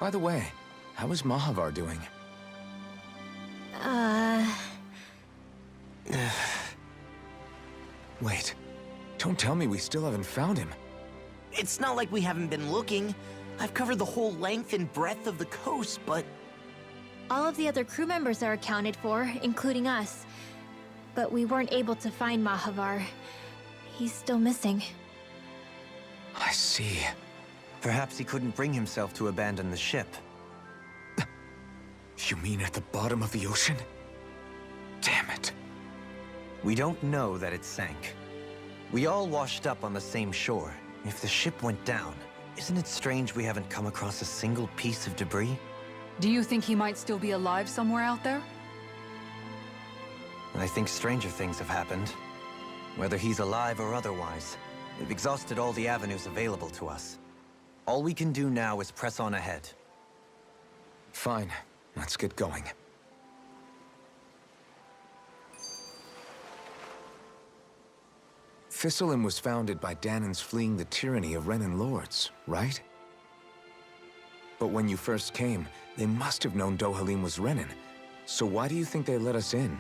By the way, how is Mahavar doing? Wait, don't tell me we still haven't found him. It's not like we haven't been looking. I've covered the whole length and breadth of the coast, but... All of the other crew members are accounted for, including us. But we weren't able to find Mahavar. He's still missing. I see. Perhaps he couldn't bring himself to abandon the ship. You mean at the bottom of the ocean? Damn it. We don't know that it sank. We all washed up on the same shore. If the ship went down, isn't it strange we haven't come across a single piece of debris? Do you think he might still be alive somewhere out there? I think stranger things have happened. Whether he's alive or otherwise, we've exhausted all the avenues available to us. All we can do now is press on ahead. Fine, let's get going. Thistlein was founded by Danan's fleeing the tyranny of Renan lords, right? But when you first came, they must have known Dohalim was Renan. So why do you think they let us in?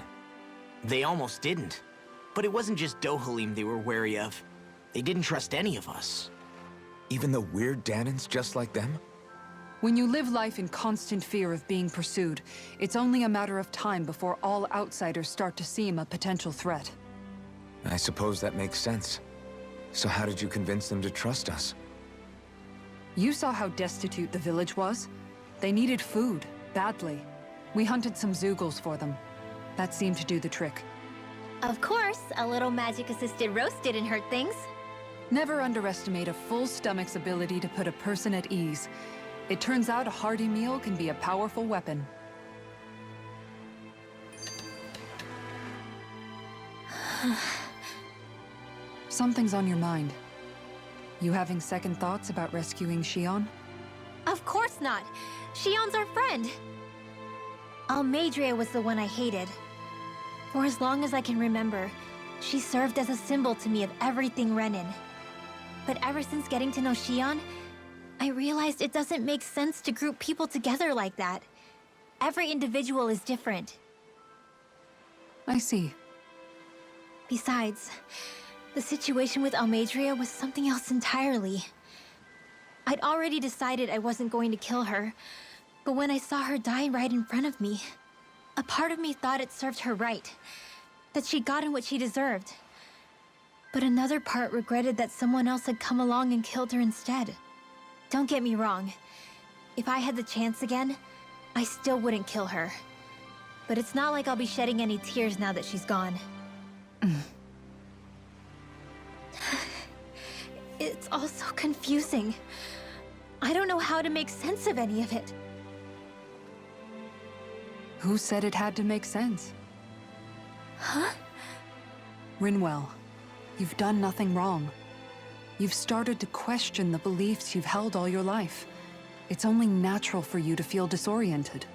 They almost didn't. But it wasn't just Dohalim they were wary of. They didn't trust any of us. Even the weird Danans just like them? When you live life in constant fear of being pursued, it's only a matter of time before all outsiders start to seem a potential threat. I suppose that makes sense. So how did you convince them to trust us? You saw how destitute the village was. They needed food, badly. We hunted some Zeugles for them. That seemed to do the trick. Of course, a little magic-assisted roast didn't hurt things. Never underestimate a full stomach's ability to put a person at ease. It turns out a hearty meal can be a powerful weapon. Something's on your mind. You having second thoughts about rescuing Shion? Of course not! Shion's our friend! Almeidrea was the one I hated. For as long as I can remember, she served as a symbol to me of everything Renan. But ever since getting to know Shion, I realized it doesn't make sense to group people together like that. Every individual is different. I see. Besides, the situation with Almeidrea was something else entirely. I'd already decided I wasn't going to kill her, but when I saw her die right in front of me, a part of me thought it served her right, that she'd gotten what she deserved. But another part regretted that someone else had come along and killed her instead. Don't get me wrong. If I had the chance again, I still wouldn't kill her. But it's not like I'll be shedding any tears now that she's gone. It's all so confusing. I don't know how to make sense of any of it. Who said it had to make sense? Huh? Rinwell, you've done nothing wrong. You've started to question the beliefs you've held all your life. It's only natural for you to feel disoriented.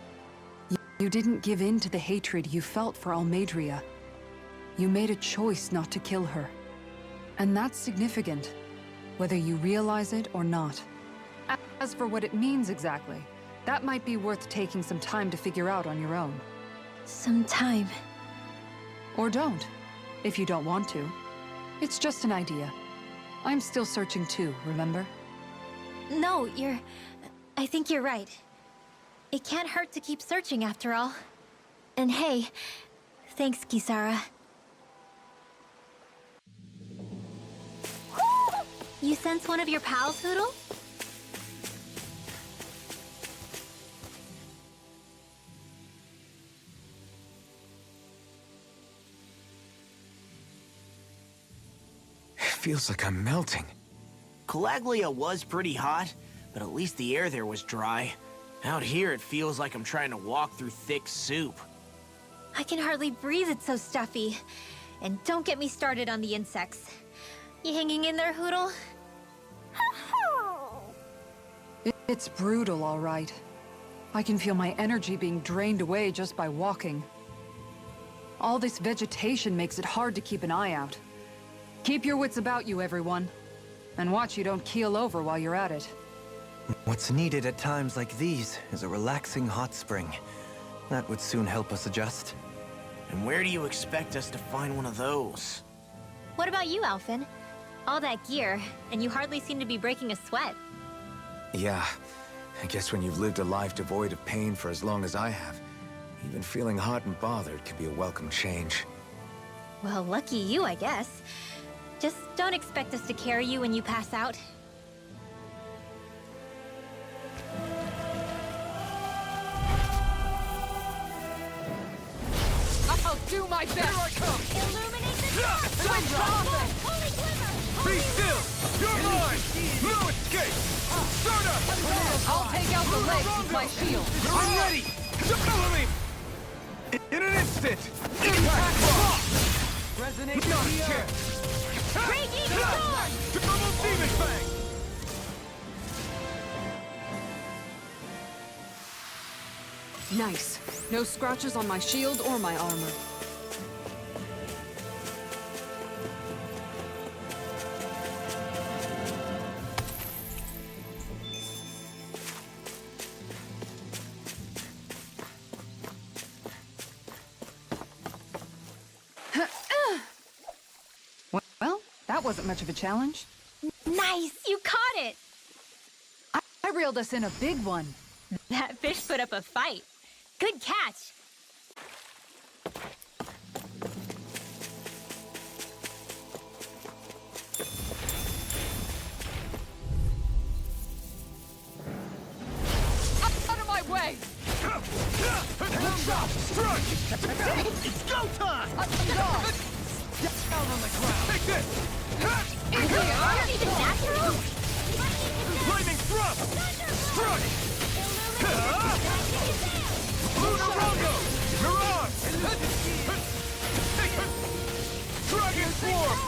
You didn't give in to the hatred you felt for Almeidrea. You made a choice not to kill her. And that's significant, whether you realize it or not. As for what it means exactly, that might be worth taking some time to figure out on your own. Some time. Or don't, if you don't want to. It's just an idea. I'm still searching too, remember? No, I think you're right. It can't hurt to keep searching after all. And hey, thanks, Kisara. You sense one of your pals, Hoodle? Feels like I'm melting. Calaglia was pretty hot, but at least the air there was dry. Out here, it feels like I'm trying to walk through thick soup. I can hardly breathe, it's so stuffy. And don't get me started on the insects. You hanging in there, Hoodle? It's brutal, all right. I can feel my energy being drained away just by walking. All this vegetation makes it hard to keep an eye out. Keep your wits about you, everyone. And watch you don't keel over while you're at it. What's needed at times like these is a relaxing hot spring. That would soon help us adjust. And where do you expect us to find one of those? What about you, Alphen? All that gear, and you hardly seem to be breaking a sweat. Yeah, I guess when you've lived a life devoid of pain for as long as I have, even feeling hot and bothered can be a welcome change. Well, lucky you, I guess. Just don't expect us to carry you when you pass out. I'll do my best! Here I come! Illuminate the dark! Holy glimmer! Be still! You're mine! No escape! Start up! I'll take out the legs with my shield! I'm ready! Follow me! In an instant! Impact block! Resonate Not a chance! Raging storm! Double demon fang! Nice. No scratches on my shield or my armor. Well, that wasn't much of a challenge. Nice! You caught it! I reeled us in a big one. That fish put up a fight. Good catch! Out of my way! Strike! It's go time! Down on the ground! Take this! Aren't even natural? Flaming thrust! Strike! Lunar Rondo! Mirage! Dragon Swarm!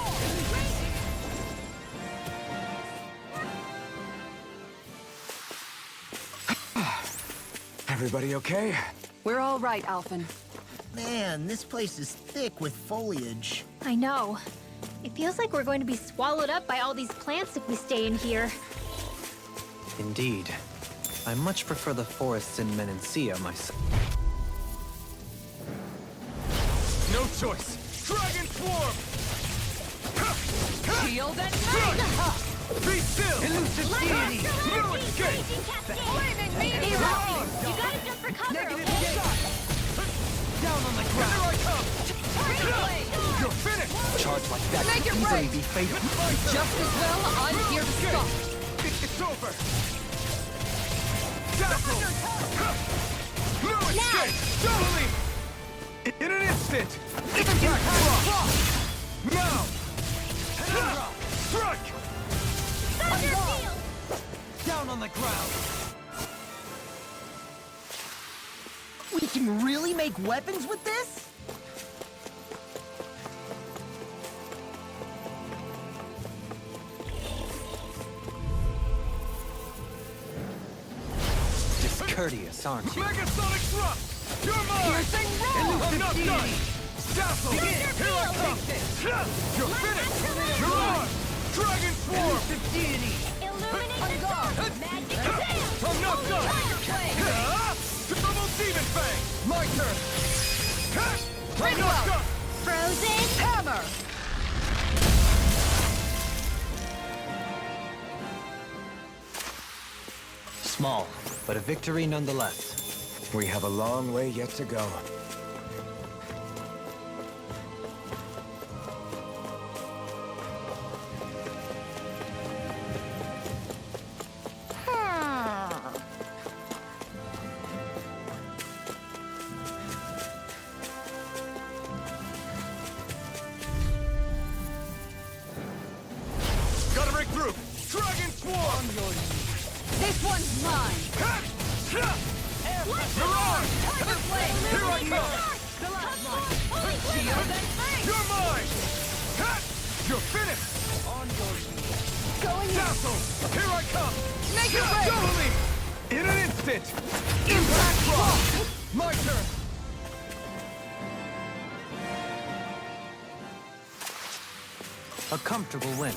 Everybody okay? We're all right, Alphen. Man, this place is thick with foliage. I know. It feels like we're going to be swallowed up by all these plants if we stay in here. Indeed. I much prefer the forests in Menancia myself. No choice! Dragon Swarm! Shield and knife! Be still! Elusive deity! No escape! Flaming meteor! You gotta jump for cover, okay? Down on the ground! Here I come! You're finished! Charge like that Make could it easily right. be fatal. Just as well, I'm here to stop. It's over! Dazzle! No escape! Totally! In an instant! Impact block! Now! Strike! Down on the ground! We can really make weapons with this? Discourteous, aren't you? Megasonic thrust! You're mine! I'm not done! Dazzle! Here I come! You're finished! You're on! Dragon Swarm! Illuminate the dark! Magic sail! I'm not done! Double demon fang! My turn! I'm not done! Frozen Hammer! Small, but a victory nonetheless. We have a long way yet to go. Gotta break through! Dragon Swarm! This one's mine! Mirage! Here I come! Shield and knife! You're mine! You're finished! Going in! Dazzle! Here I come! Make it rain! Totally! In an instant! Impact block! My turn! A comfortable win.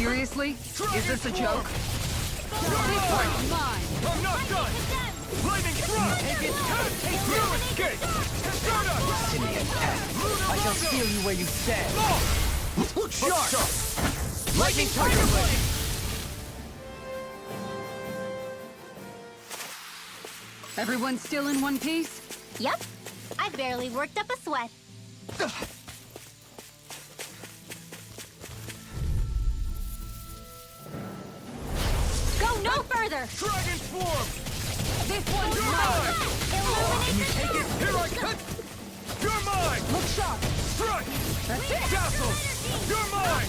Seriously? Is this a joke? This one's mine! I'm not done! Lightning thrust! Take it! No escape! Stardust! Indian cat. I shall steal you where you stand. Look sharp! Lightning Tiger Blade! Everyone still in one piece? Yep. I barely worked up a sweat. Go no further! Dragon Swarm! This one's You're mine! mine! Can you take it? Here I come! You're mine! Look sharp! Strike! That's it! Dazzle! You're mine!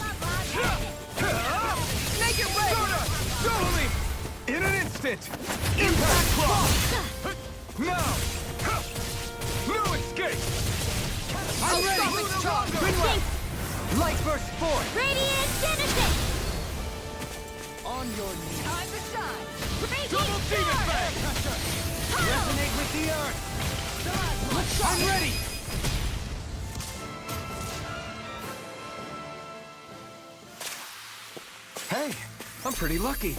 Make it rain! Stardust! Totally! In an instant! Impact Claw! Now! No escape! I'm ready! Rinwell! Light burst forth! Radiant Genesis! On your knees! Time to shine! Double Demon Fang! Resonate with the earth! I'm ready! Hey, I'm pretty lucky.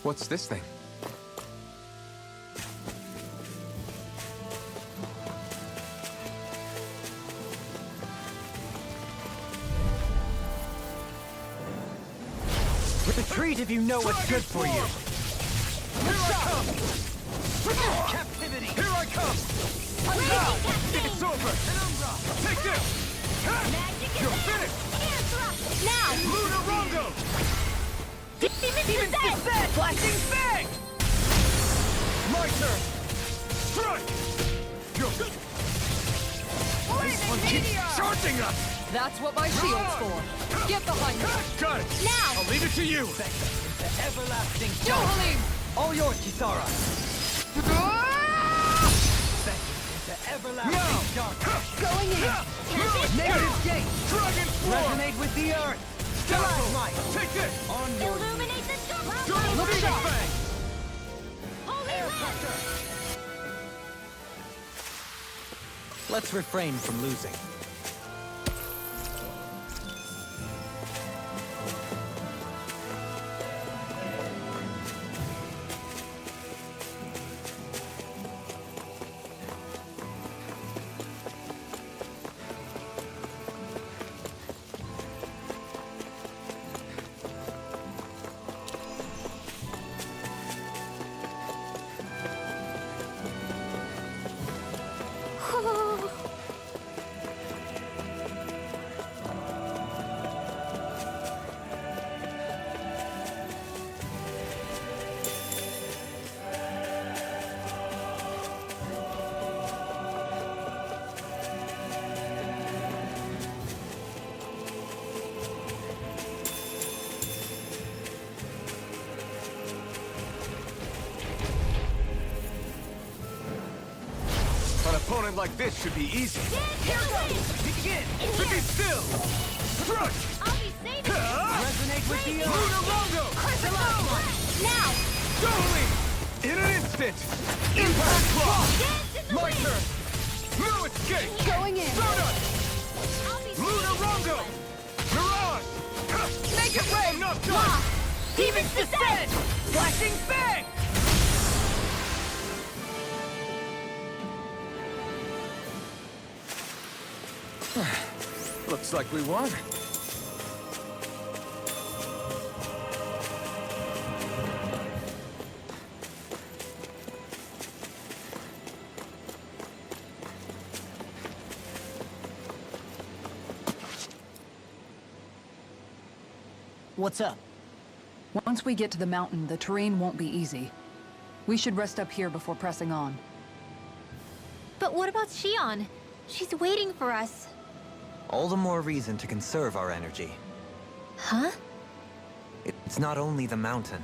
What's this thing? Retreat if you know what's good for you. Here I come! Captivity! Here I come! Now! It's over! Take this! You're finished! Now! Lunar Rondo! Demon Descent! Flashing Fang! My turn! Strike! You're... This one keeps charging us! That's what my shield's for. Get behind me! Got it! Now! I'll leave it to you! Into everlasting Dohalim! All yours, Kisara! Into everlasting Now! darkness! Going in! Negative gate! Dragon Swarm! Resonate with the earth! Dazzle! Take this! On your Illuminate the dark! Double Look Demon sharp. Fang! Holy Wind! Let's refrain from losing. An opponent like this should be easy. Begin! Be still! Strike! I'll be saving you! Resonate with the earth! Lunar Rondo! Now! Totally! In an instant! Impact Claw! Dance in the My wind! turn! No escape! Going in! Stardust! I'll be Lunar saving Rondo! you! Mirage! Make it rain! I'm not done! Demon's Descent! Flashing Fang! Looks like we won. What's up? Once we get to the mountain, the terrain won't be easy. We should rest up here before pressing on. But what about Shion? She's waiting for us. All the more reason to conserve our energy. Huh? It's not only the mountain.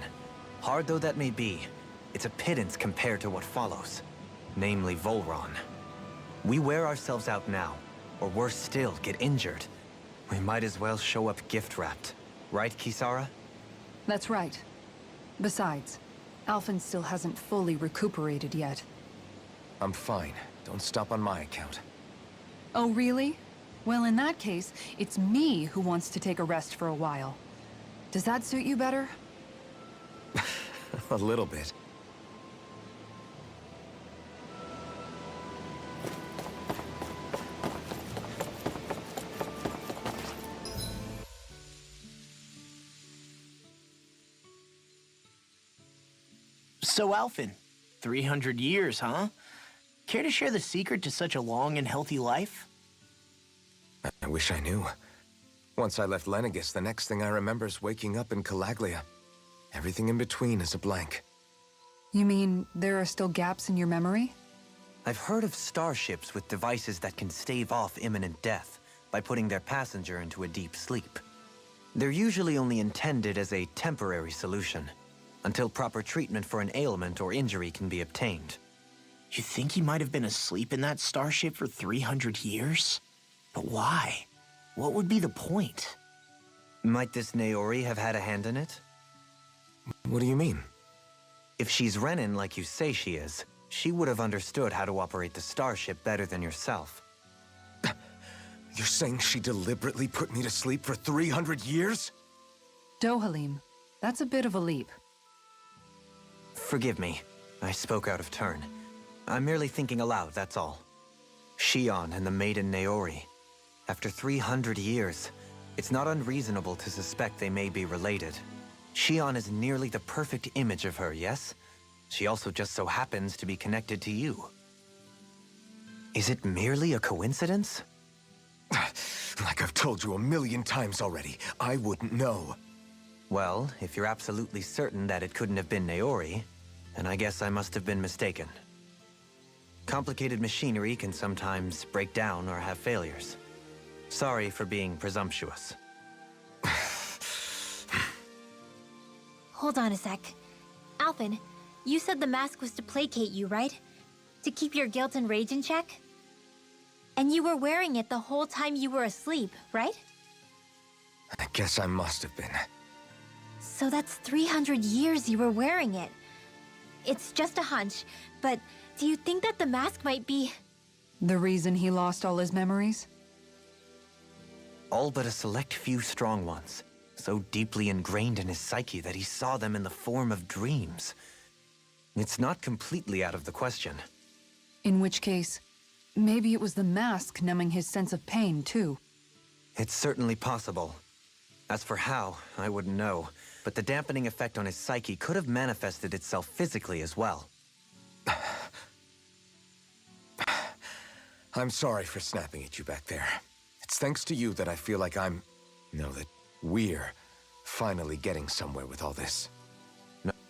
Hard though that may be, it's a pittance compared to what follows. Namely Volron. We wear ourselves out now, or worse still, get injured. We might as well show up gift-wrapped. Right, Kisara? That's right. Besides, Alphen still hasn't fully recuperated yet. I'm fine. Don't stop on my account. Oh, really? Well, in that case, it's me who wants to take a rest for a while. Does that suit you better? A little bit. So, Alphen, 300 years, huh? Care to share the secret to such a long and healthy life? I wish I knew. Once I left Lenegis, the next thing I remember is waking up in Calaglia. Everything in between is a blank. You mean there are still gaps in your memory? I've heard of starships with devices that can stave off imminent death by putting their passenger into a deep sleep. They're usually only intended as a temporary solution, until proper treatment for an ailment or injury can be obtained. You think he might have been asleep in that starship for 300 years? But why? What would be the point? Might this Naori have had a hand in it? What do you mean? If she's Renin like you say she is, she would have understood how to operate the starship better than yourself. You're saying she deliberately put me to sleep for 300 years? Dohalim, that's a bit of a leap. Forgive me, I spoke out of turn. I'm merely thinking aloud, that's all. Shion and the maiden Naori. After 300 years, it's not unreasonable to suspect they may be related. Shion is nearly the perfect image of her, yes? She also just so happens to be connected to you. Is it merely a coincidence? Like I've told you a million times already, I wouldn't know. Well, if you're absolutely certain that it couldn't have been Naori, then I guess I must have been mistaken. Complicated machinery can sometimes break down or have failures. Sorry for being presumptuous. Hold on a sec. Alphen, you said the mask was to placate you, right? To keep your guilt and rage in check? And you were wearing it the whole time you were asleep, right? I guess I must have been. So that's 300 years you were wearing it. It's just a hunch, but do you think that the mask might be... The reason he lost all his memories? All but a select few strong ones, so deeply ingrained in his psyche that he saw them in the form of dreams. It's not completely out of the question. In which case, maybe it was the mask numbing his sense of pain, too. It's certainly possible. As for how, I wouldn't know, but the dampening effect on his psyche could have manifested itself physically as well. I'm sorry for snapping at you back there. It's thanks to you that I feel like that we're finally getting somewhere with all this.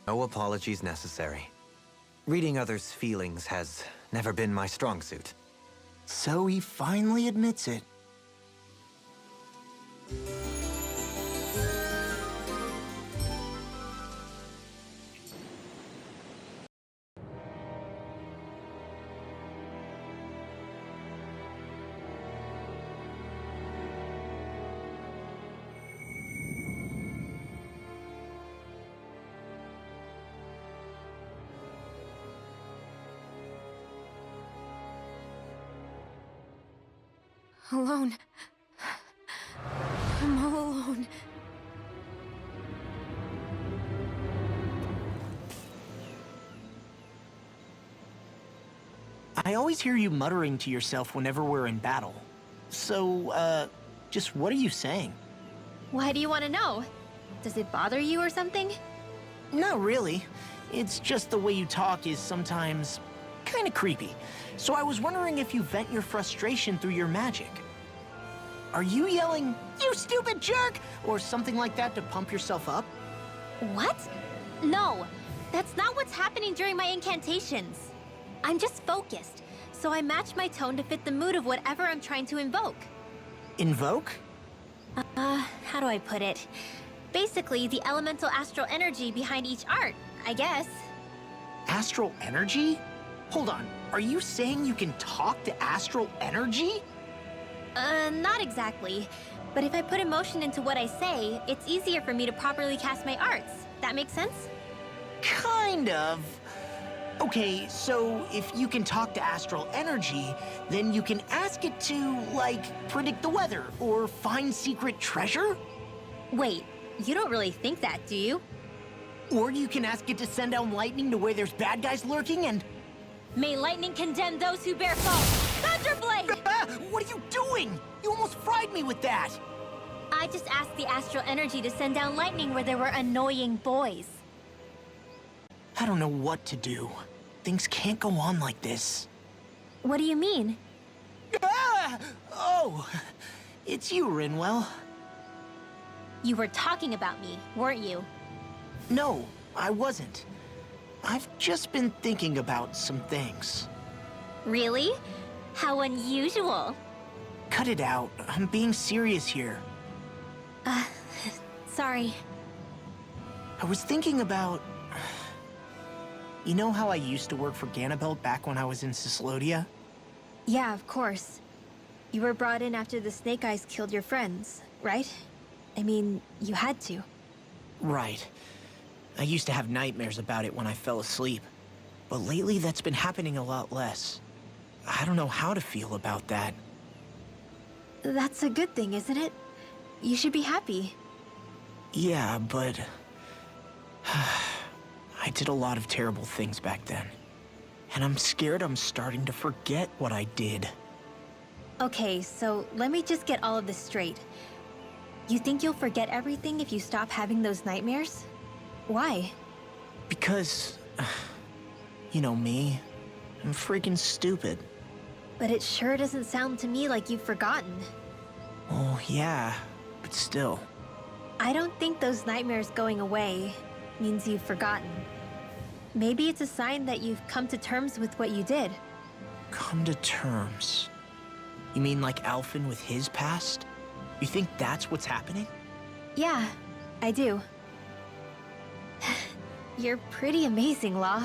No apologies necessary. Reading others' feelings has never been my strong suit. So he finally admits it. Alone. I'm all alone. I always hear you muttering to yourself whenever we're in battle. So, just what are you saying? Why do you want to know? Does it bother you or something? Not really. It's just the way you talk is sometimes kind of creepy. So I was wondering if you vent your frustration through your magic. Are you yelling, "You stupid jerk," or something like that to pump yourself up? What? No, that's not what's happening during my incantations. I'm just focused, so I match my tone to fit the mood of whatever I'm trying to invoke. Invoke? How do I put it? Basically, the elemental astral energy behind each art, I guess. Astral energy? Hold on, are you saying you can talk to astral energy? Not exactly. But if I put emotion into what I say, it's easier for me to properly cast my arts. That makes sense? Kind of. Okay, so if you can talk to astral energy, then you can ask it to, like, predict the weather or find secret treasure? Wait, you don't really think that, do you? Or you can ask it to send down lightning to where there's bad guys lurking and... May lightning condemn those who bear fault! Thunderblade! Ah, what are you doing? You almost fried me with that! I just asked the astral energy to send down lightning where there were annoying boys. I don't know what to do. Things can't go on like this. What do you mean? Ah! Oh, it's you, Rinwell. You were talking about me, weren't you? No, I wasn't. I've just been thinking about some things. Really? How unusual. Cut it out. I'm being serious here. Sorry. I was thinking about... You know how I used to work for Ganabelt back when I was in Cyslodia? Yeah, of course. You were brought in after the Snake Eyes killed your friends, right? I mean, you had to. Right. I used to have nightmares about it when I fell asleep. But lately that's been happening a lot less. I don't know how to feel about that. That's a good thing, isn't it? You should be happy. Yeah, but... I did a lot of terrible things back then. And I'm scared I'm starting to forget what I did. Okay, so let me just get all of this straight. You think you'll forget everything if you stop having those nightmares? Why? Because... You know me. I'm freaking stupid. But it sure doesn't sound to me like you've forgotten. Oh, yeah. But still. I don't think those nightmares going away means you've forgotten. Maybe it's a sign that you've come to terms with what you did. Come to terms? You mean like Alphen with his past? You think that's what's happening? Yeah, I do. You're pretty amazing, Law.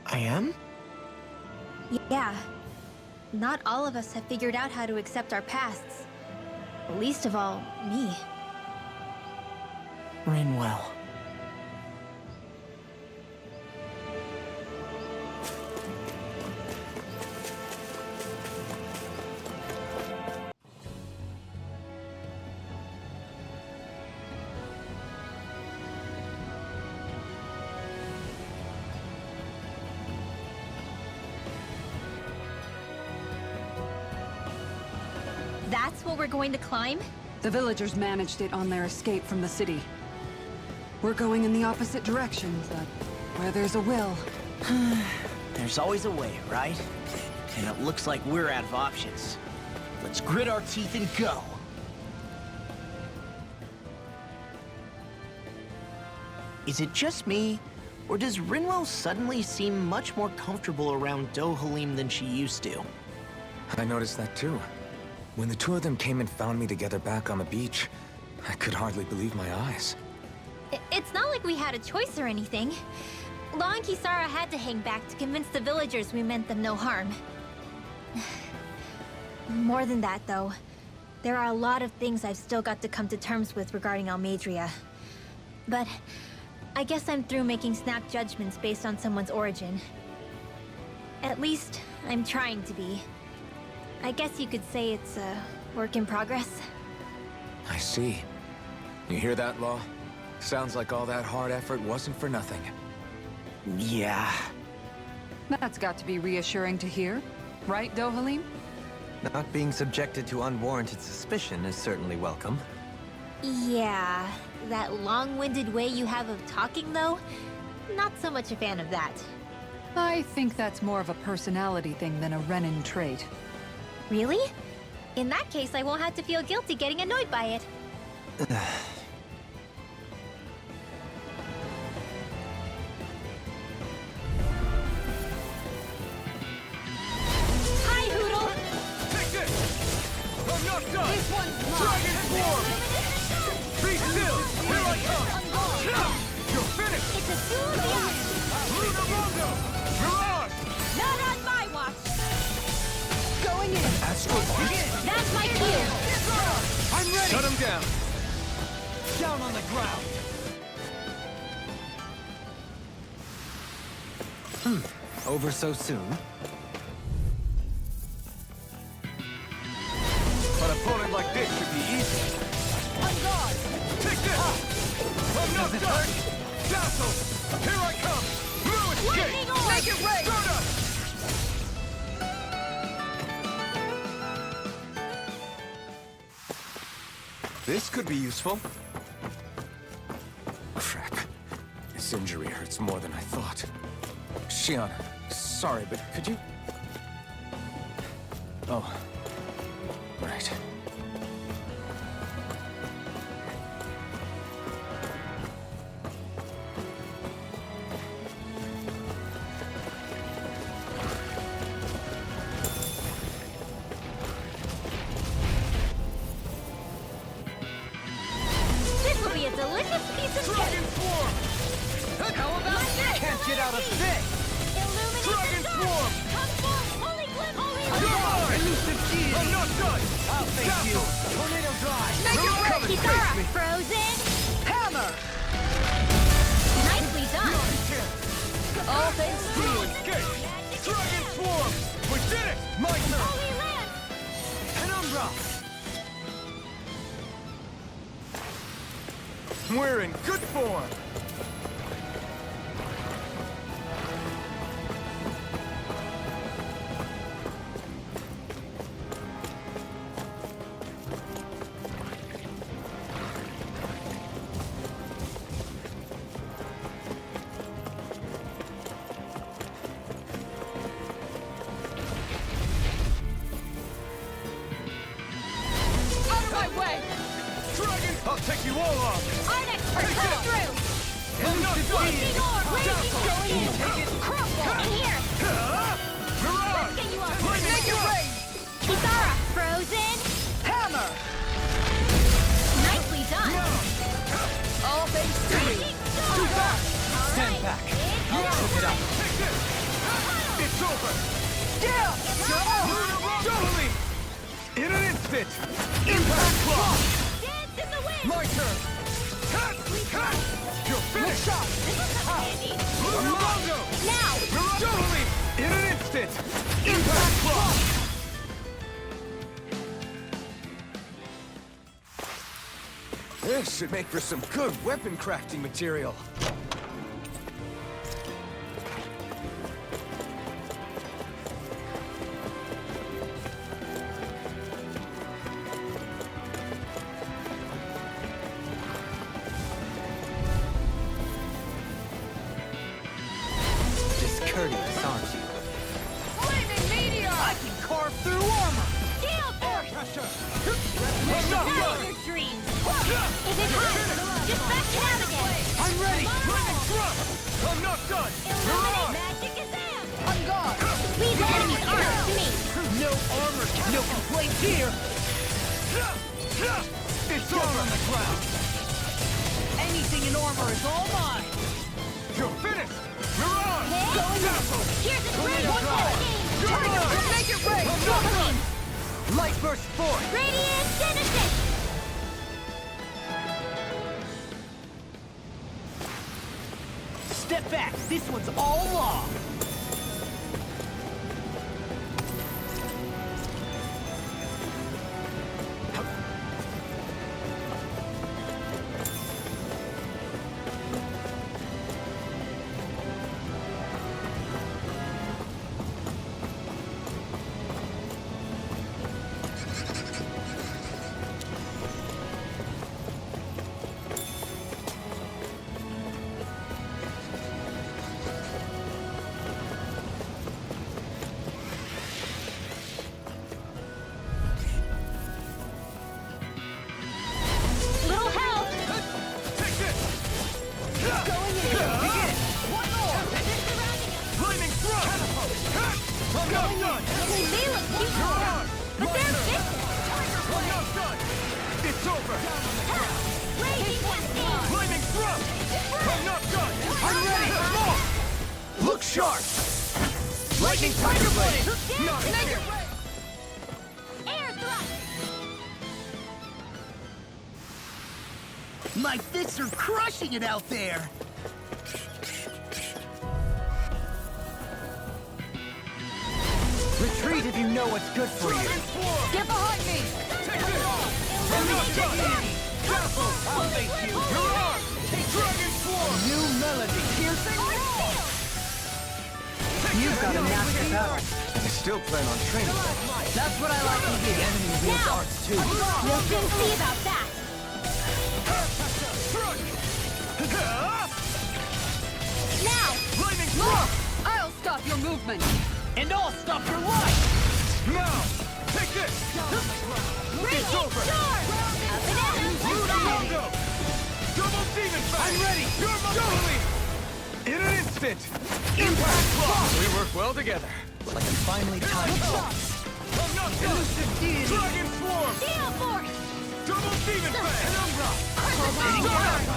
I am? Yeah. Not all of us have figured out how to accept our pasts. Least of all, me. Rinwell. That's what we're going to climb? The villagers managed it on their escape from the city. We're going in the opposite direction, but where there's a will... There's always a way, right? And it looks like we're out of options. Let's grit our teeth and go. Is it just me, or does Rinwell suddenly seem much more comfortable around Dohalim than she used to? I noticed that too. When the two of them came and found me together back on the beach, I could hardly believe my eyes. It's not like we had a choice or anything. Law and Kisara had to hang back to convince the villagers we meant them no harm. More than that, though. There are a lot of things I've still got to come to terms with regarding Almeidrea. But I guess I'm through making snap judgments based on someone's origin. At least, I'm trying to be. I guess you could say it's a work in progress. I see. You hear that, Law? Sounds like all that hard effort wasn't for nothing. Yeah. That's got to be reassuring to hear. Right, Dohalim? Not being subjected to unwarranted suspicion is certainly welcome. Yeah, that long-winded way you have of talking, though? Not so much a fan of that. I think that's more of a personality thing than a Renin trait. Really? In that case, I won't have to feel guilty getting annoyed by it. Hi, Hoodle! Take this! I'm not done! This one's Dragon Form! Be still! Here I come! You're finished! It's a duel of the eyes! Luna Rondo! Mirage! Not on my watch! Going in! Astral Blast? That's my cue! I'm ready! Shut him down! Down on the ground! Over so soon? An opponent like this should be easy. On guard! Take this! I'm not done! Dazzle! Here I come! No escape! Make it rain! Stardust! This could be useful. Crap. This injury hurts more than I thought. Shion, sorry, but could you... Oh. Right. This will be a delicious piece of Dragon cake! Swarm! How about that? Can't get out of this! Illuminate Dragon the dark! Swarm! Come forth, holy glimpse, holy You're light! mine! Elusive deity! I'm not done! I'll face you! Tornado drive! Make it rain! Kitara, frozen! Hammer! Nicely done! All thanks to you! Escape! Dragon Swarm! We did it! My turn! Holy lance! Penumbra! We're in good form! Out of my way! Dragon! I'll take you all off! Our next person coming through! Raging orb! Raging going in! Crumble! In here! Mirage! Get you up! Make it rain! Kitara, frozen! Hammer! Nicely done! All thanks to you! Too fast! Stand back. It's it up. Take this! It's over! Yeah! Totally! In an instant! Impact block! Dance in the wind! My turn! Cut! Cut! You're finished! Shot! This will come in handy! Mondo! Now! Totally! In an instant! Impact block! This should make for some good weapon crafting material. Discourteous, aren't you? Flaming meteor! I can carve through armor! Gale force! Pressure! Now your dreams! Is it time? Just back down again! I'm ready! Lightning thrust! I'm not done! Illuminate magic is am! On guard! Leave the enemy's armor to me! No armor! No complaints here! It's over on the ground! Anything in armor is all mine! You're finished! Mirage! Dazzle! Here's a great one more game! Turn! Make it rain! I'm not done! Light burst forth! Radiant Genesis! Step back. This one's all law. Little help! Take this! Going in! Begin! One more! They're surrounding us! Lightning thrust! I'm not done! They may look cute, Mirage! but they're vicious! I'm not done! It's over! Raging Cascade! Lightning thrust! I'm not done! I'm ready! More! Look sharp! Lightning tiger blade! Not here! Air thrust! My fists are crushing it out there. you know what's good for you. Get behind me! Take this! I'm not done! Castle! I'll make you! You're on! Take Dragon Swarm! New melody. Piercing? You've got a master battle. I still plan on training. That's what I like to hear. Enemy wields Now. arts too. We'll soon see about that. Now! Lightning Look! I'll stop your movement. And I'll stop your life! Now! Take this! It's over! Up and at 'em. Let's go! Logo! Double Demon Fang! I'm ready! You're my Jolie! In an instant! Impact Block! We work well together. Like a finely timed walk. I'm not done! Dragon Swarm! Steel Force! Double Demon Fang! Penumbra! Time!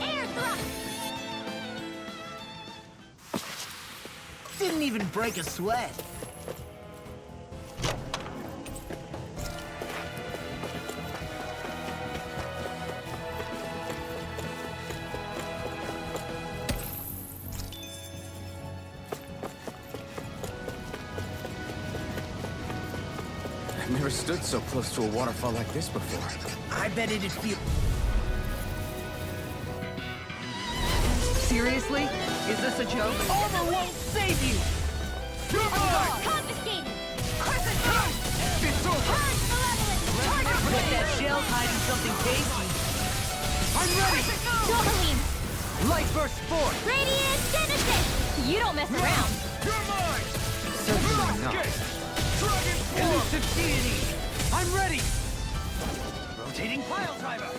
Air Thrust! Didn't even break a sweat. I've never stood so close to a waterfall like this before. I bet it'd feel... Seriously? Is this a joke? Armor won't save you! Confiscated! It's over! Bet that shell's hiding something tasty. I'm ready! Dohalim! Light burst forth. Radiant Genesis! You don't mess around! You're mine! Certainly not. Escape! Dragon Swarm! Elusive deity! I'm ready. Rotating pile driver.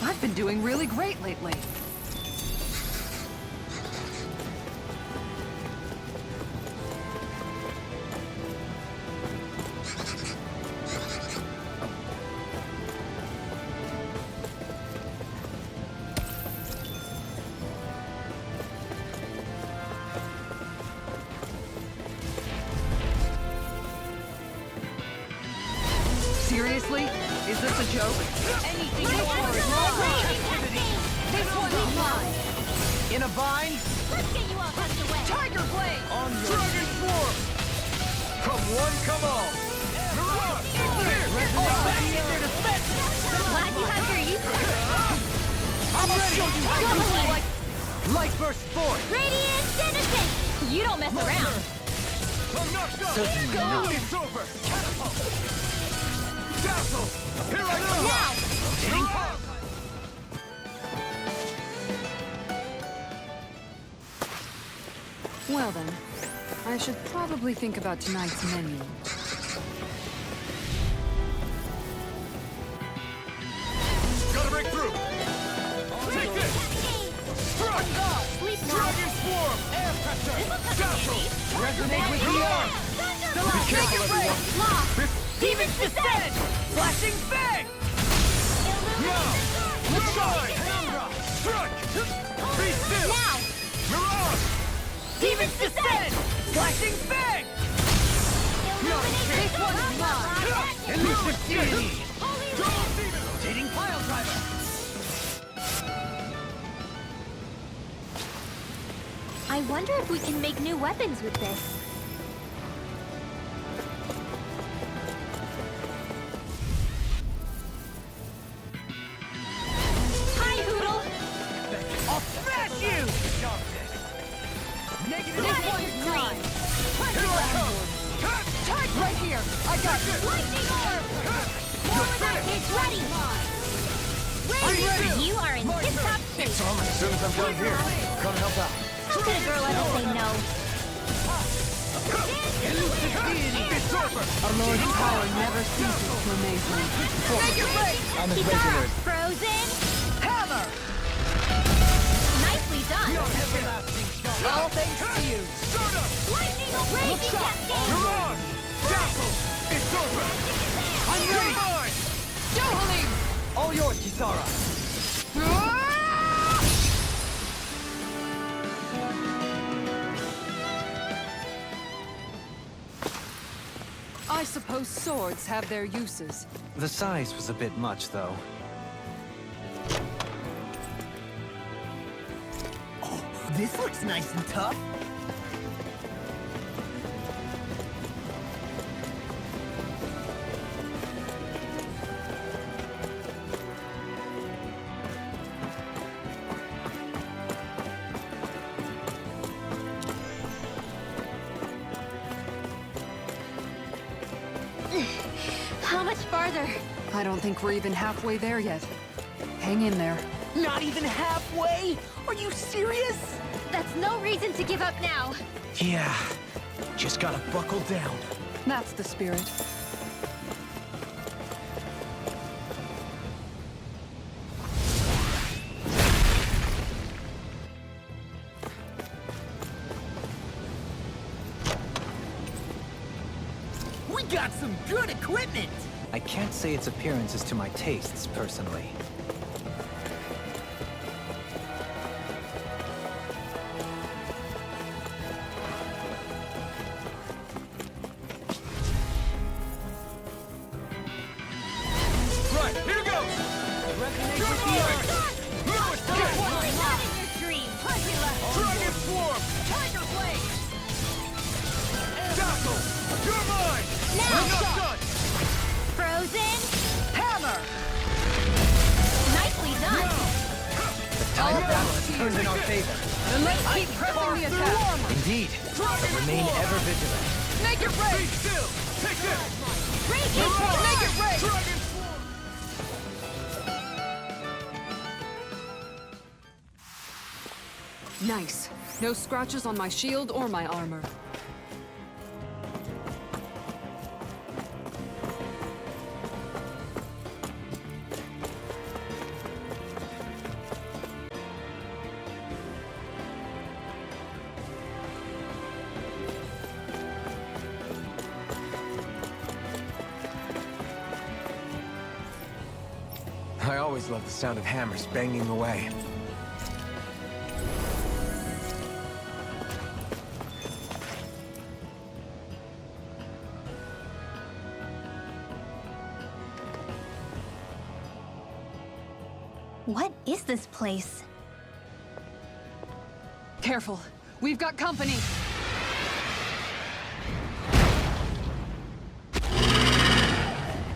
I've been doing really great lately. Seriously? Is this a joke? Anything This more one's is Raging Cascade! This one's mine! In a vine. Let's get you all tucked away! Tiger Blade! On Dragon Swarm! Come one, come all! Mirage! Here! back in their defense! Glad you have your uses! I'm ready! Dohalim! Light burst forth. Radiant Genesis! You don't mess around! I'm not done! Certainly not. It's over! Catapult! Dazzle! Here I come! Now! Mirage! Well then, I should probably think about tonight's menu. Gotta break through! Take this! Struck! Sleep now! Dragon Swarm! Air pressure! Dazzle! Resonate with the arm. Be careful, everyone! Lock! Demons descend! Flashing bang! Now! You're mine! Struck! Be still! Now! Mirage! Demons descend! Flashing bang! Illuminate the storm! Elusive deity! Double Demon! Rotating pile driver! I wonder if we can make new weapons with this. Hi, Hoodle! I'll smash you! Negative This one's mine! Here I come! Tight right here! I got you! Lightning orb! Polar is ready! Ready! You are in tip-top shape! As soon as I'm done here, come help out. How could a girl ever say no? Elusive deity! It's over! A lord's power never ceases to amaze me. I'm as Kitara, regular. frozen! Hammer! Nicely done! All thanks to you! Stardust! Lightning raging cascade! Mirage! Dazzle! It's over! I'm You're ready! mine! Dohalim! All yours, Kisara. I suppose swords have their uses. The size was a bit much, though. This looks nice and tough. How much farther? I don't think we're even halfway there yet. Hang in there. Not even halfway? Are you serious? That's no reason to give up now. Yeah, just gotta buckle down. That's the spirit. We got some good equipment! I can't say its appearance is to my tastes, personally. Right, here goes! Dragon Swarm! Tiger Blade! Dazzle! You're mine! Now! I'm not done! Frozen! Hammer! Nicely done! Tide of battle has turned in our favor. Then let's keep pressing the attack. Indeed. Remain ever vigilant. Make it Be rain! still! Take this! Raging Make it rain! Dragon Swarm! Nice. No scratches on my shield or my armor. I always love the sound of hammers banging away. What is this place? Careful. We've got company.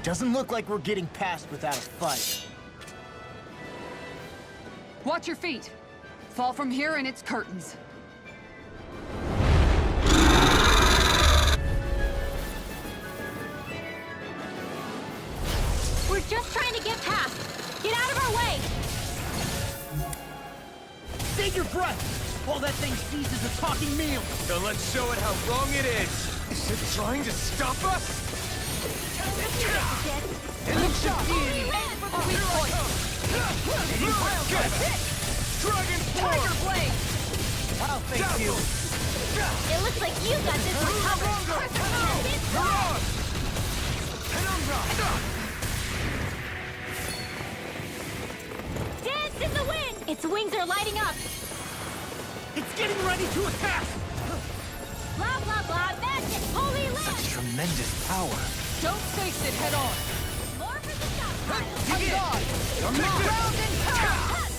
Doesn't look like we're getting past without a fight. Watch your feet. Fall from here and it's curtains. We're just trying to get past. Get out of our way! Save your breath! While that thing seizes a talking meal! Then let's show it how wrong it is! Is it trying to stop us? Deity! Dragon Swarm! Tiger Blade! Oh, thank you. It looks like you got this one covered. Dance in the wind! Its wings are lighting up. It's getting ready to attack! Blah, blah, blah, magic, holy land! Tremendous power. Don't face it head on. More for the stockpile! I'm not Round and pound!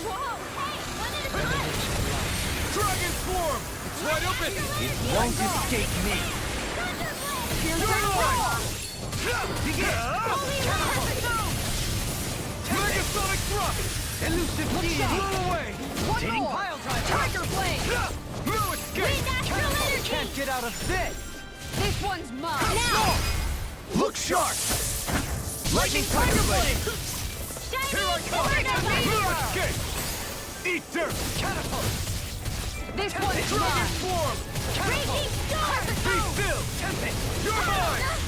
Whoa, hey, one at a time! Dragon Swarm! It's wide open! It won't escape me. Megasonic Thrust! Elusive Blow away! Rotating pile driver! Tiger Blade! No escape! Natural energy! Can't get out of this! This one's mine. Now! Look sharp! Lightning Tiger Blade! Shiny Here I come! Tornado! No escape! Eat dirt! Catapult! This one's Dragon mine. Swarm! Raging Storm! Be still! Tempest! You're mine!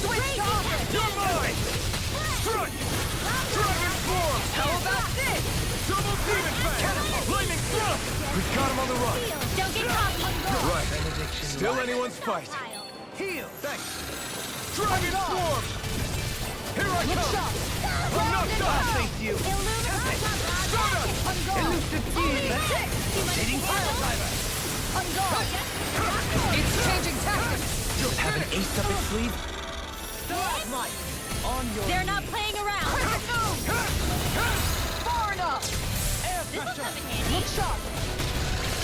Switch off! You're mine! Strike! Dragon Swarm! How about this? Double Demon Fang! Lightning Thrust! We've got him on the run. Don't get caught! Right. Still anyone's fight. Heal! Thanks! Dragon Swarm! Here I come! I'm not done! Thank you! Elusive Deity! Rotating pile driver! It's changing tactics. Have an ace up its sleeve? Stalagmite! On your They're not playing around. Far enough! Air This will pressure! come in handy. Look sharp!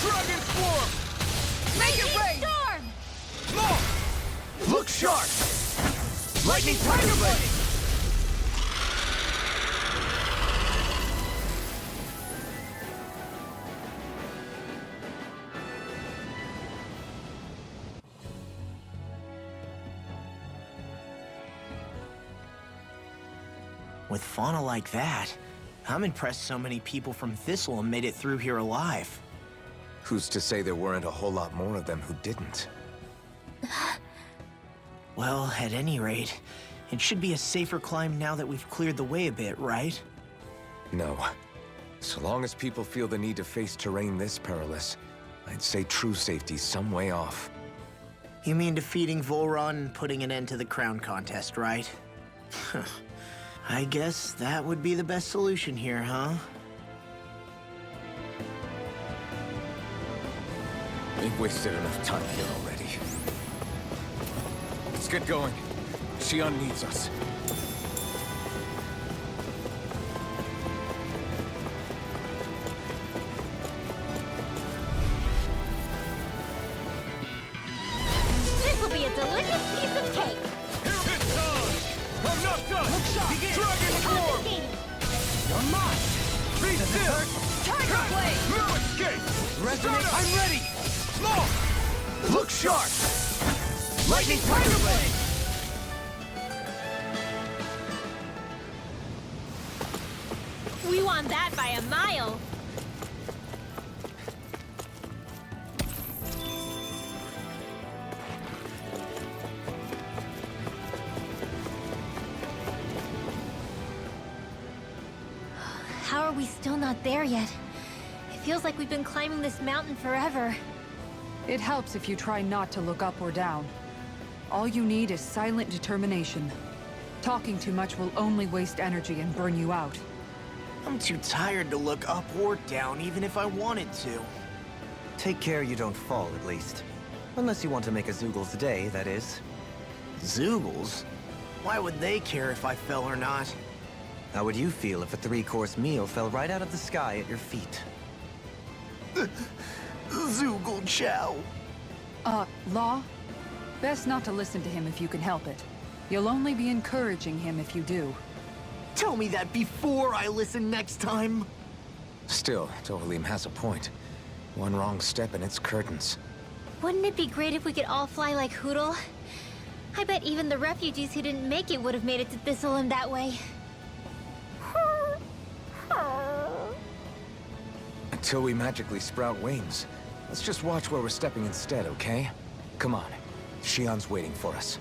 Dragon Swarm! Make it rain! Storm! More! Look sharp! Lightning Tiger Blade! With fauna like that, I'm impressed so many people from Thistle made it through here alive. Who's to say there weren't a whole lot more of them who didn't? Well, at any rate, it should be a safer climb now that we've cleared the way a bit, right? No. So long as people feel the need to face terrain this perilous, I'd say true safety's some way off. You mean defeating Volron and putting an end to the crown contest, right? I guess that would be the best solution here, huh? We've wasted enough time here already. Let's get going. Xion needs us. This will be a delicious piece of cake. It's on! I'm not done! Look sharp! Dragon Swarm! Confiscating. You're mine! Be still! Tiger Blade! No escape! Resonate! I'm ready! More! Look sharp! Lightning Tiger Blade! We won that by a mile. How are we still not there yet? It feels like we've been climbing this mountain forever. It helps if you try not to look up or down. All you need is silent determination. Talking too much will only waste energy and burn you out. I'm too tired to look up or down, even if I wanted to. Take care you don't fall, at least. Unless you want to make a Zoogle's day, that is. Zoogles? Why would they care if I fell or not? How would you feel if a 3-course meal fell right out of the sky at your feet? Zoogle Chow. Law? Best not to listen to him if you can help it. You'll only be encouraging him if you do. Tell me that before I listen next time. Still, Dohalim has a point. One wrong step and it's curtains. Wouldn't it be great if we could all fly like Hootle? I bet even the refugees who didn't make it would have made it to Thistleum that way. Until we magically sprout wings, let's just watch where we're stepping instead, okay? Come on. Xion's waiting for us.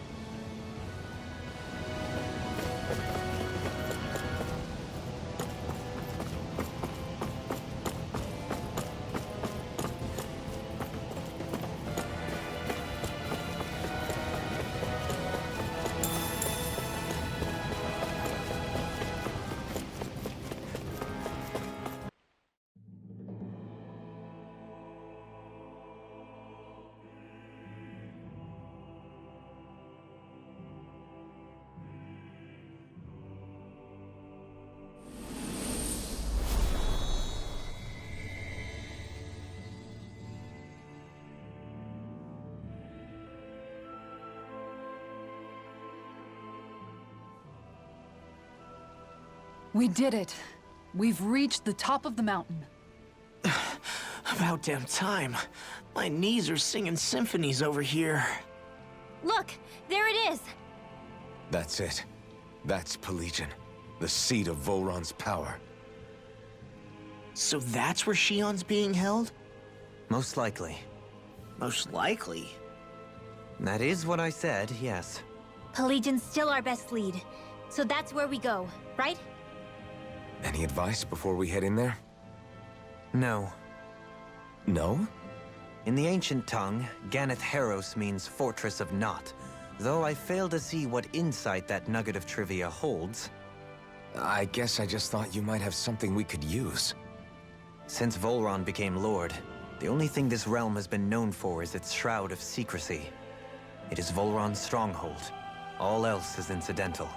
We did it. We've reached the top of the mountain. About damn time. My knees are singing symphonies over here. Look, there it is. That's it. That's Pelegion, the seat of Volron's power. So that's where Xion's being held? Most likely. Most likely. That is what I said, yes. Pelegion's still our best lead. So that's where we go, right? Any advice before we head in there? No. No? In the ancient tongue, Ganath Haros means Fortress of Naught, though I fail to see what insight that nugget of trivia holds. I guess I just thought you might have something we could use. Since Volron became Lord, the only thing this realm has been known for is its shroud of secrecy. It is Volron's stronghold. All else is incidental.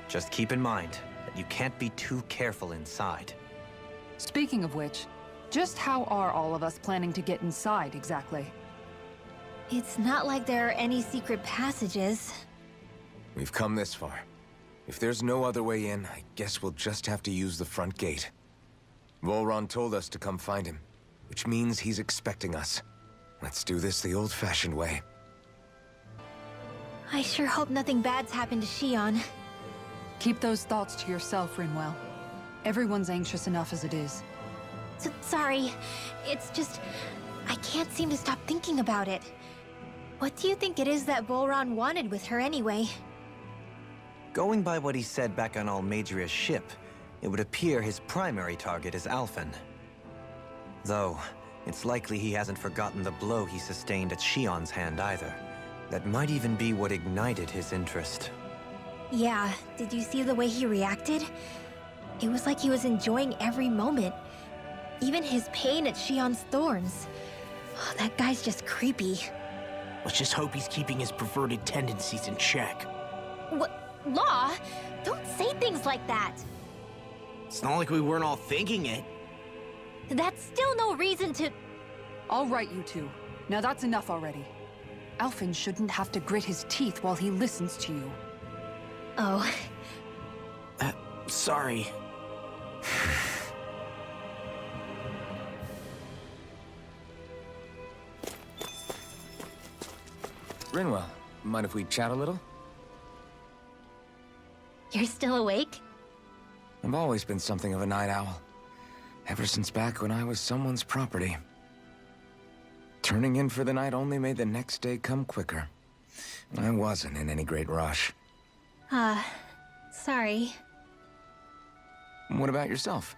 Just keep in mind that you can't be too careful inside. Speaking of which, just how are all of us planning to get inside exactly? It's not like there are any secret passages. We've come this far. If there's no other way in, I guess we'll just have to use the front gate. Volron told us to come find him, which means he's expecting us. Let's do this the old-fashioned way. I sure hope nothing bad's happened to Shion. Keep those thoughts to yourself, Rinwell. Everyone's anxious enough as it is. Sorry. It's just... I can't seem to stop thinking about it. What do you think it is that Volron wanted with her anyway? Going by what he said back on Almadria's ship, it would appear his primary target is Alphen. Though, it's likely he hasn't forgotten the blow he sustained at Shion's hand either. That might even be what ignited his interest. Yeah, did you see the way he reacted? It was like he was enjoying every moment. Even his pain at Shion's thorns. Oh, that guy's just creepy. Let's just hope he's keeping his perverted tendencies in check. What? Law? Don't say things like that. It's not like we weren't all thinking it. That's still no reason to... All right, you two. Now that's enough already. Alphen shouldn't have to grit his teeth while he listens to you. Oh. Sorry. Rinwell, mind if we chat a little? You're still awake? I've always been something of a night owl. Ever since back when I was someone's property. Turning in for the night only made the next day come quicker. I wasn't in any great rush. Sorry. What about yourself?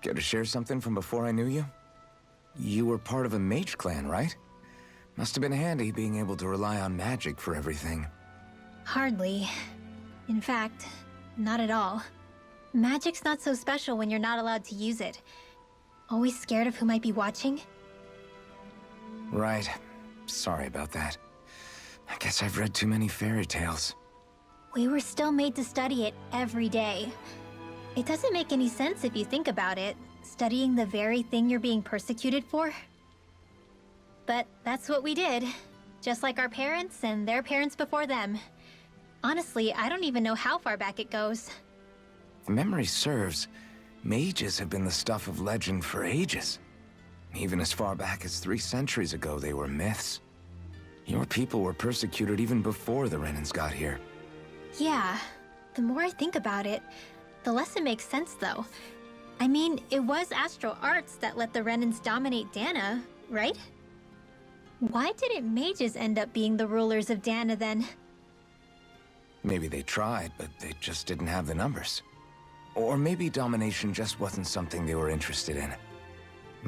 Care to share something from before I knew you? You were part of a mage clan, right? Must have been handy being able to rely on magic for everything. Hardly. In fact, not at all. Magic's not so special when you're not allowed to use it. Always scared of who might be watching? Right. Sorry about that. I guess I've read too many fairy tales. We were still made to study it every day. It doesn't make any sense if you think about it, studying the very thing you're being persecuted for. But that's what we did, just like our parents and their parents before them. Honestly, I don't even know how far back it goes. If memory serves, mages have been the stuff of legend for ages. Even as far back as 3 centuries ago, they were myths. Your people were persecuted even before the Renans got here. Yeah, the more I think about it, the less it makes sense though. I mean, it was astral arts that let the Renans dominate Dana, right? Why didn't mages end up being the rulers of Dana then? Maybe they tried, but they just didn't have the numbers. Or maybe domination just wasn't something they were interested in.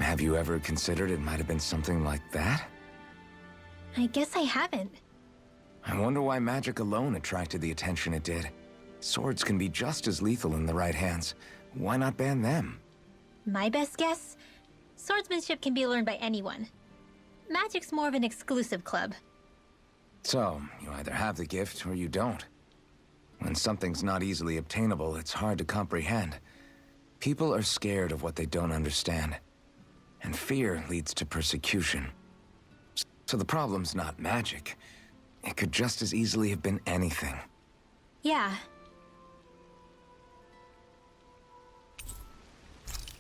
Have you ever considered it might have been something like that? I guess I haven't. I wonder why magic alone attracted the attention it did. Swords can be just as lethal in the right hands. Why not ban them? My best guess? Swordsmanship can be learned by anyone. Magic's more of an exclusive club. So, you either have the gift or you don't. When something's not easily obtainable, it's hard to comprehend. People are scared of what they don't understand. And fear leads to persecution. So the problem's not magic. It could just as easily have been anything. Yeah.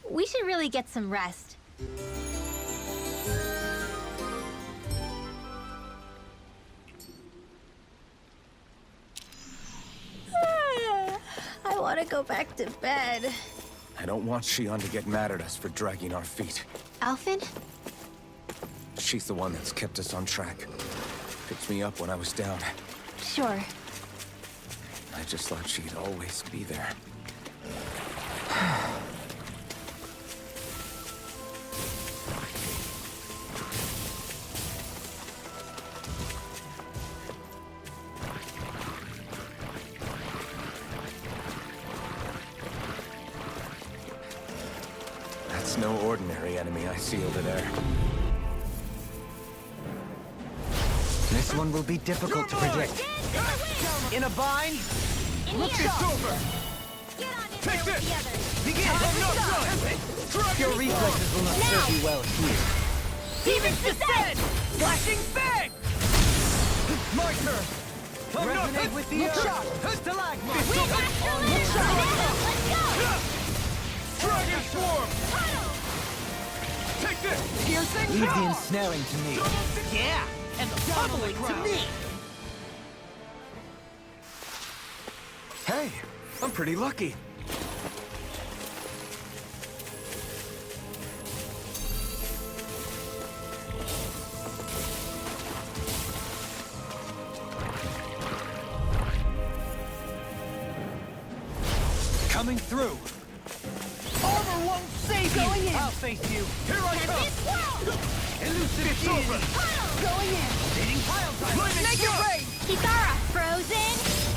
We should really get some rest. I want to go back to bed. I don't want Shion to get mad at us for dragging our feet. Alphen? She's the one that's kept us on track. Picked me up when I was down. Sure. I just thought she'd always be there. That's no ordinary enemy I see over there. This one will be difficult to predict. In a bind? In Look, here! it's over! Get on in Take there with this! the others! Begin! I'm not done! Your reflexes will not serve you well here. Demons descend! Flashing bang! My turn! I'm not Resonate with the shot! Stalagmite! We got the let's go! Dragon Swarm! Take this! Piercing Leave the ensnaring to me. Yeah, and the pummeling to me. Hey, I'm pretty lucky. Coming through. Armor won't save you. I'll face you. Here I come! Elusive It's over! Going in! Leading pile driver. Lightning strike! Kitara, frozen!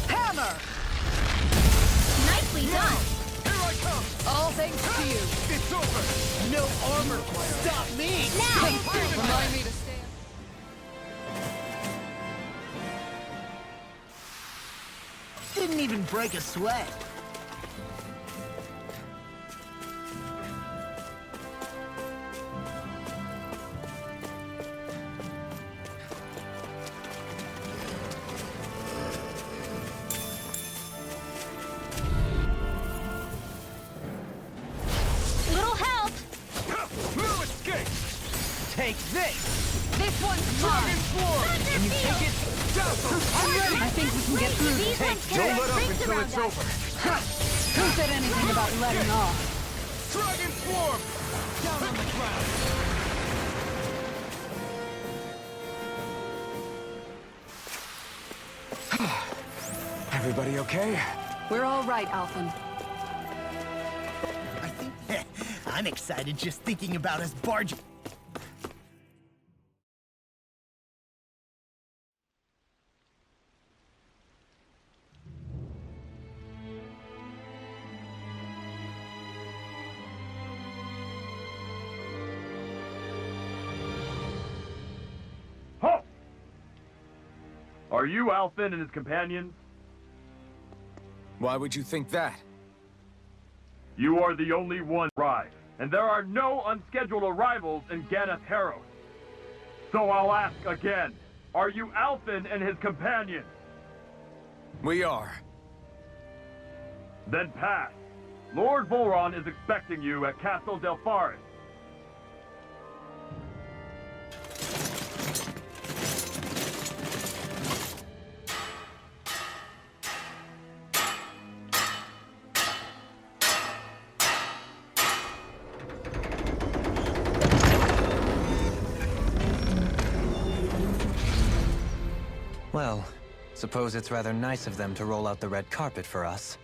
Hammer! Nicely done! Here I come! All thanks to you. It's over! No armor can stop me. Now! Remind me to stand. Didn't even break a sweat. Little help! No escape! Take this! This one's Dragon Swarm! Can you take it? Dazzle! I think we can get through These this. ones Don't carry let up rings until around it's us. over. Who said anything about letting off? Dragon Swarm! Down on the ground. Everybody okay? We're all right, Alphen. I think I'm excited just thinking about us barging. Halt! Are you Alphen and his companions? Why would you think that? You are the only one arrived, and there are no unscheduled arrivals in Ganath Haros. So I'll ask again, are you Alphen and his companions? We are. Then pass. Lord Volron is expecting you at Castle Delpharis. Well, suppose it's rather nice of them to roll out the red carpet for us.